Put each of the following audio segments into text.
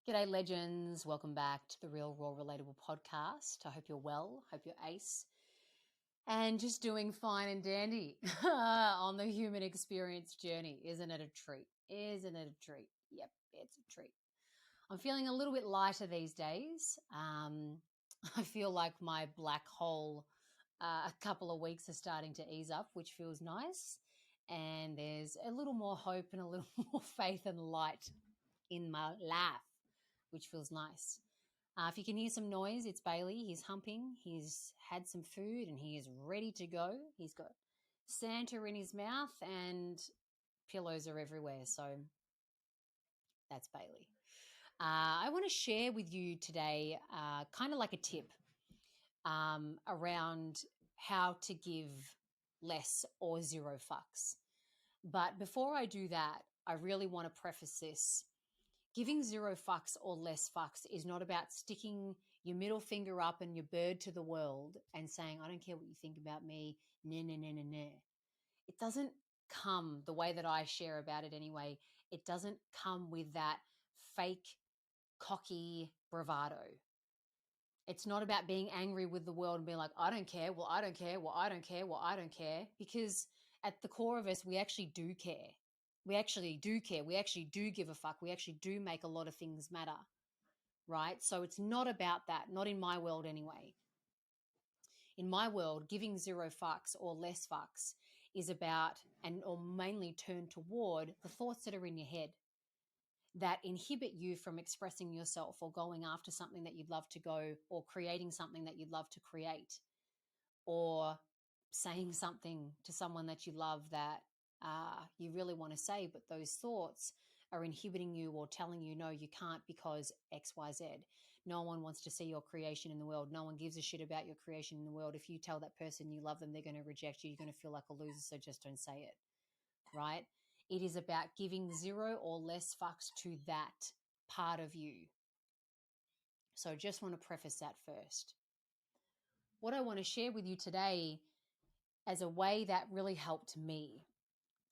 G'day, legends. Welcome back to the Real Raw Relatable podcast. I hope you're well. Hope you're ace. And just doing fine and dandy on the human experience journey. Isn't it a treat? Isn't it a treat? Yep, it's a treat. I'm feeling a little bit lighter these days. I feel like my black hole a couple of weeks are starting to ease up, which feels nice. And there's a little more hope and a little more faith and light in my life, which feels nice. If you can hear some noise, it's Bailey. He's humping. He's had some food and he is ready to go. He's got Santa in his mouth and pillows are everywhere. So that's Bailey. I want to share with you today kind of like a tip around how to give less or zero fucks. But before I do that, I really want to preface this. Giving zero fucks or less fucks is not about sticking your middle finger up and your bird to the world and saying, I don't care what you think about me, nah, nah, nah, nah, nah. It doesn't come the way that I share about it anyway. It doesn't come with that fake, cocky bravado. It's not about being angry with the world and being like, I don't care, well, I don't care, well, I don't care, well, I don't care. Because at the core of us, we actually do care. We actually do care. We actually do give a fuck. We actually do make a lot of things matter, right? So it's not about that, not in my world anyway. In my world, giving zero fucks or less fucks is about or mainly turned toward the thoughts that are in your head that inhibit you from expressing yourself or going after something that you'd love to go, or creating something that you'd love to create, or saying something to someone that you love that you really want to say, but those thoughts are inhibiting you or telling you, no, you can't because X, Y, Z. No one wants to see your creation in the world. No one gives a shit about your creation in the world. If you tell that person you love them, they're going to reject you. You're going to feel like a loser, so just don't say it, right? It is about giving zero or less fucks to that part of you. So I just want to preface that first. What I want to share with you today as a way that really helped me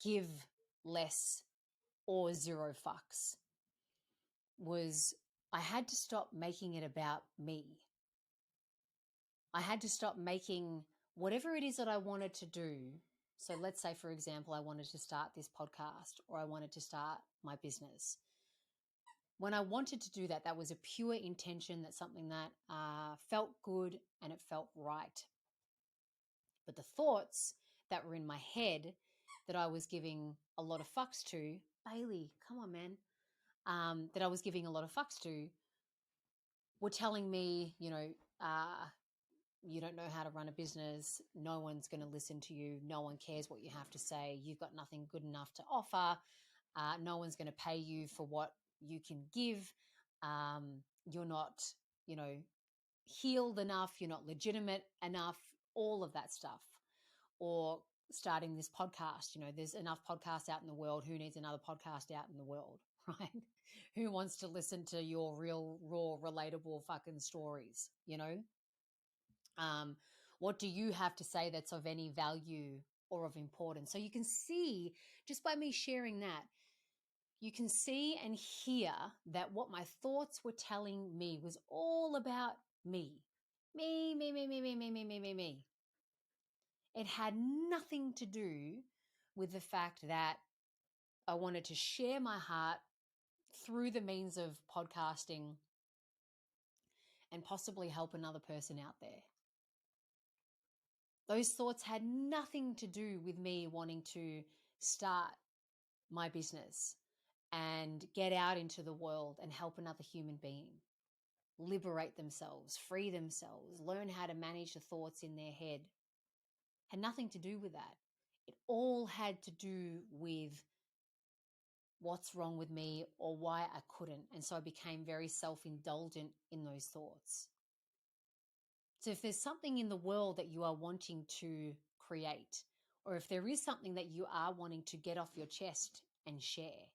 give less or zero fucks was I had to stop making it about me. I had to stop making whatever it is that I wanted to do. So let's say, for example, I wanted to start this podcast or I wanted to start my business. When I wanted to do that, that was a pure intention. That's something that felt good and it felt right. But the thoughts that were in my head that I was giving a lot of fucks to, Bailey, come on, man, that I was giving a lot of fucks to were telling me, you don't know how to run a business. No one's going to listen to you. No one cares what you have to say. You've got nothing good enough to offer. No one's going to pay you for what you can give. You're not, healed enough. You're not legitimate enough. All of that stuff. Or starting this podcast, there's enough podcasts out in the world. Who needs another podcast out in the world, right? Who wants to listen to your real, raw, relatable fucking stories, What do you have to say that's of any value or of importance? So you can see, just by me sharing that, you can see and hear that what my thoughts were telling me was all about me. Me, me, me, me, me, me, me, me, me, me. It had nothing to do with the fact that I wanted to share my heart through the means of podcasting and possibly help another person out there. Those thoughts had nothing to do with me wanting to start my business and get out into the world and help another human being liberate themselves, free themselves, learn how to manage the thoughts in their head. Had nothing to do with that. It all had to do with what's wrong with me or why I couldn't. And so I became very self-indulgent in those thoughts. So if there's something in the world that you are wanting to create, or if there is something that you are wanting to get off your chest and share,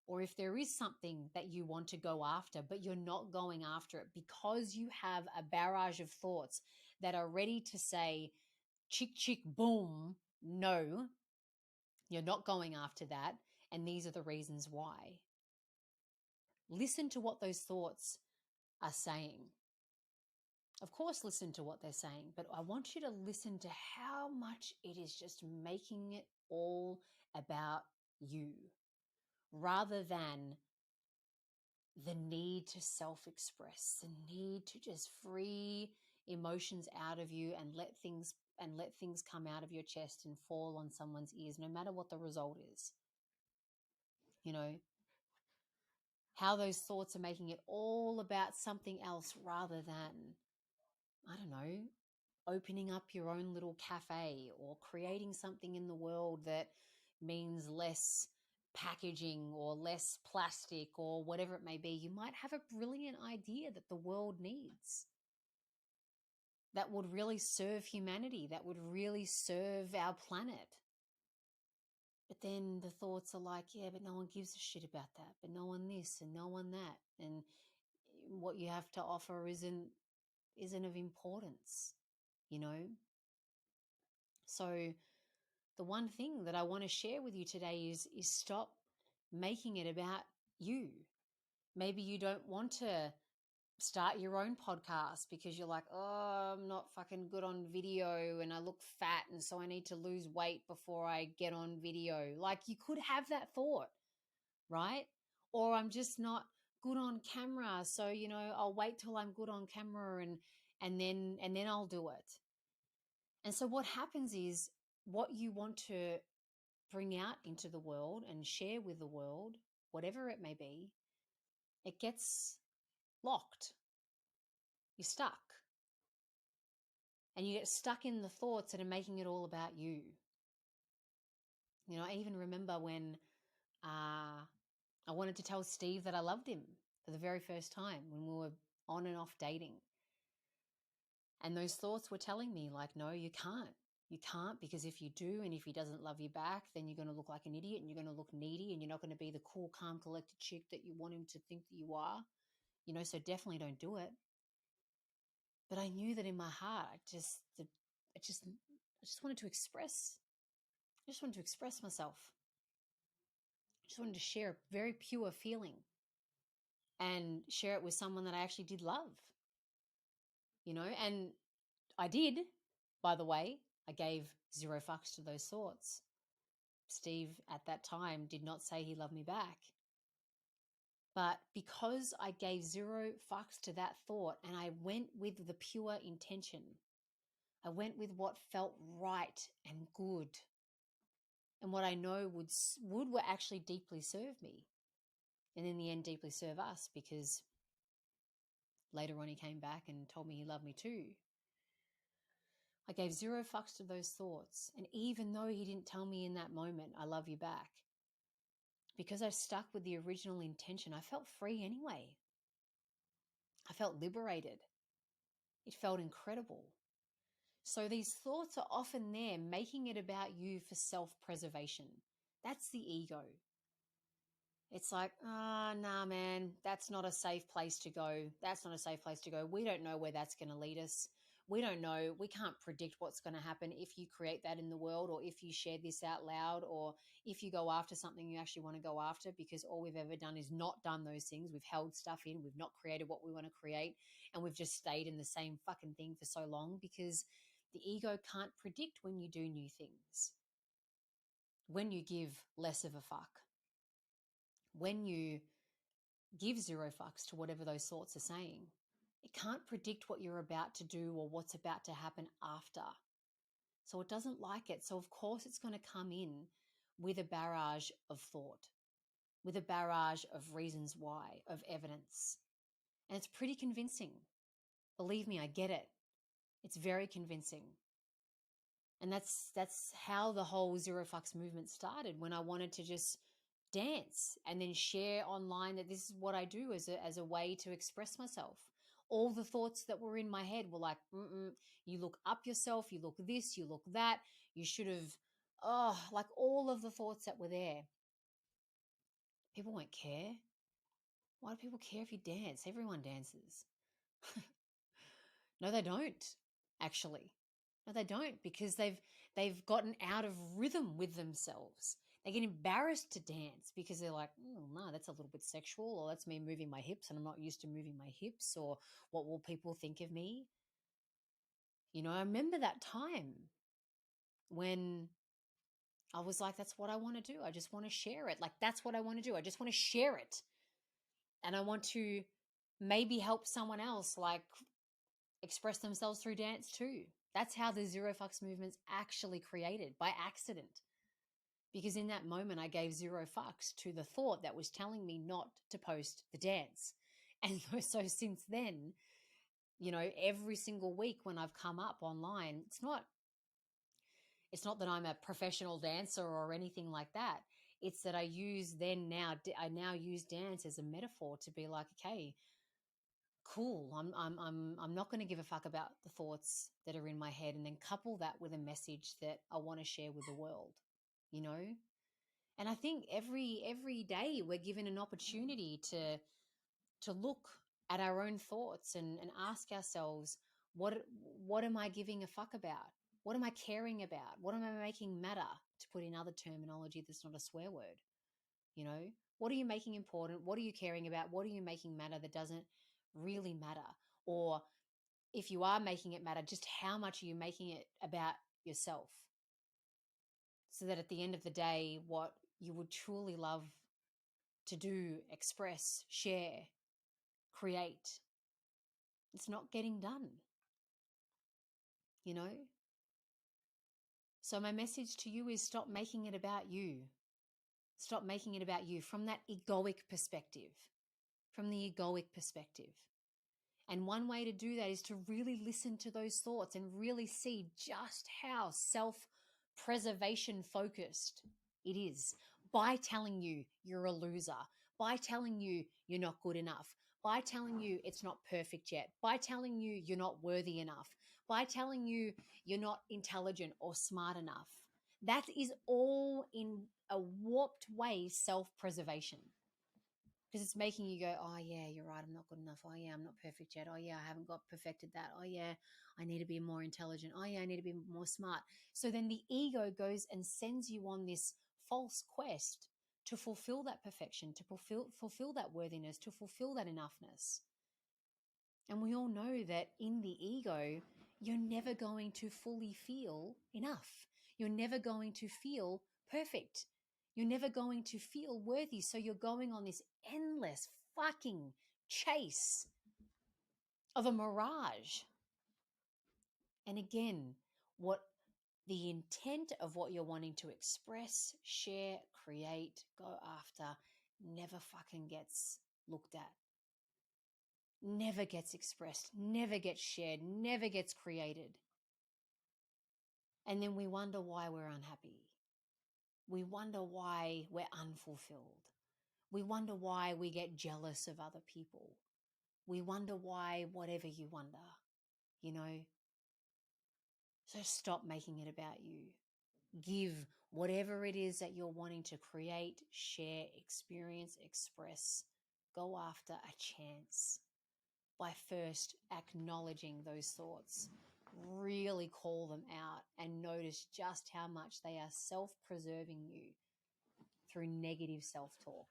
or if there is something that you want to go after, but you're not going after it because you have a barrage of thoughts that are ready to say, chick, chick, boom, no, you're not going after that. And these are the reasons why. listen to what those thoughts are saying. Of course, listen to what they're saying, but I want you to listen to how much it is just making it all about you, rather than the need to self-express, the need to just free emotions out of you and let things come out of your chest and fall on someone's ears, no matter what the result is. You know, how those thoughts are making it all about something else rather than, I don't know, opening up your own little cafe or creating something in the world that means less packaging or less plastic or whatever it may be. You might have a brilliant idea that the world needs, that would really serve humanity, that would really serve our planet. But then the thoughts are like, yeah, but no one gives a shit about that, but no one this and no one that, and what you have to offer isn't of importance, you know? So the one thing that I want to share with you today is stop making it about you. Maybe you don't want to start your own podcast because you're like, oh, I'm not fucking good on video and I look fat and so I need to lose weight before I get on video. Like, you could have that thought, right? Or I'm just not good on camera, so I'll wait till I'm good on camera and then I'll do it. And so what happens is, what you want to bring out into the world and share with the world, whatever it may be, it gets locked. You're stuck. And you get stuck in the thoughts that are making it all about you. I even remember when I wanted to tell Steve that I loved him for the very first time when we were on and off dating. And those thoughts were telling me, like, no, you can't. You can't, because if you do, and if he doesn't love you back, then you're going to look like an idiot and you're going to look needy and you're not going to be the cool, calm, collected chick that you want him to think that you are. So definitely don't do it. But I knew that in my heart, I just wanted to express. I just wanted to express myself. I just wanted to share a very pure feeling and share it with someone that I actually did love. And I did, by the way. I gave zero fucks to those thoughts. Steve at that time did not say he loved me back. But because I gave zero fucks to that thought and I went with the pure intention, I went with what felt right and good and what I know would actually deeply serve me, and in the end deeply serve us, because later on he came back and told me he loved me too. I gave zero fucks to those thoughts. And even though he didn't tell me in that moment, I love you back, because I stuck with the original intention, I felt free anyway. I felt liberated. It felt incredible. So these thoughts are often there making it about you for self-preservation. That's the ego. It's like, nah, man, that's not a safe place to go. That's not a safe place to go. We don't know where that's going to lead us. We don't know. We can't predict what's going to happen if you create that in the world, or if you share this out loud, or if you go after something you actually want to go after, because all we've ever done is not done those things. We've held stuff in. We've not created what we want to create. And we've just stayed in the same fucking thing for so long, because the ego can't predict when you do new things, when you give less of a fuck, when you give zero fucks to whatever those thoughts are saying. It can't predict what you're about to do or what's about to happen after. So it doesn't like it. So of course it's going to come in with a barrage of thought, with a barrage of reasons why, of evidence. And it's pretty convincing. Believe me, I get it. It's very convincing. And that's how the whole zero fucks movement started, when I wanted to just dance and then share online that this is what I do as a way to express myself. All the thoughts that were in my head were like, you look up yourself, you look this, you look that, you should have, like all of the thoughts that were there. People won't care. Why do people care if you dance? Everyone dances. No, they don't, actually. No, they don't, because they've gotten out of rhythm with themselves. They get embarrassed to dance because they're like, oh, no, that's a little bit sexual, or that's me moving my hips and I'm not used to moving my hips, or what will people think of me? You know, I remember that time when I was like, that's what I want to do. I just want to share it. Like, that's what I want to do. I just want to share it. And I want to maybe help someone else, like, express themselves through dance too. That's how the Zero Fucks movement's actually created, by accident. Because in that moment, I gave zero fucks to the thought that was telling me not to post the dance. And so since then, you know, every single week when I've come up online, it's not that I'm a professional dancer or anything like that. It's that I now use dance as a metaphor to be like, okay, cool. I'm not going to give a fuck about the thoughts that are in my head, and then couple that with a message that I want to share with the world, you know? And I think every day we're given an opportunity to look at our own thoughts and ask ourselves, what am I giving a fuck about? What am I caring about? What am I making matter, to put in other terminology that's not a swear word? You know, what are you making important? What are you caring about? What are you making matter that doesn't really matter? Or if you are making it matter, just how much are you making it about yourself? So that at the end of the day, what you would truly love to do, express, share, create, it's not getting done, you know? So my message to you is, stop making it about you. Stop making it about you from that egoic perspective, from the egoic perspective. And one way to do that is to really listen to those thoughts and really see just how self-preservation focused it is, by telling you you're a loser, by telling you you're not good enough, by telling you it's not perfect yet, by telling you you're not worthy enough, by telling you you're not intelligent or smart enough. That is all, in a warped way, self-preservation. Because it's making you go, oh, yeah, you're right, I'm not good enough. Oh, yeah, I'm not perfect yet. Oh, yeah, I haven't got perfected that. Oh, yeah, I need to be more intelligent. Oh, yeah, I need to be more smart. So then the ego goes and sends you on this false quest to fulfill that perfection, to fulfill that worthiness, to fulfill that enoughness. And we all know that in the ego, you're never going to fully feel enough. You're never going to feel perfect. You're never going to feel worthy. So you're going on this endless fucking chase of a mirage. And again, what the intent of what you're wanting to express, share, create, go after, never fucking gets looked at, never gets expressed, never gets shared, never gets created. And then we wonder why we're unhappy. We wonder why we're unfulfilled. We wonder why we get jealous of other people. We wonder why, whatever you wonder, you know. So stop making it about you. Give whatever it is that you're wanting to create, share, experience, express, go after a chance by first acknowledging those thoughts. Really call them out and notice just how much they are self-preserving you through negative self-talk.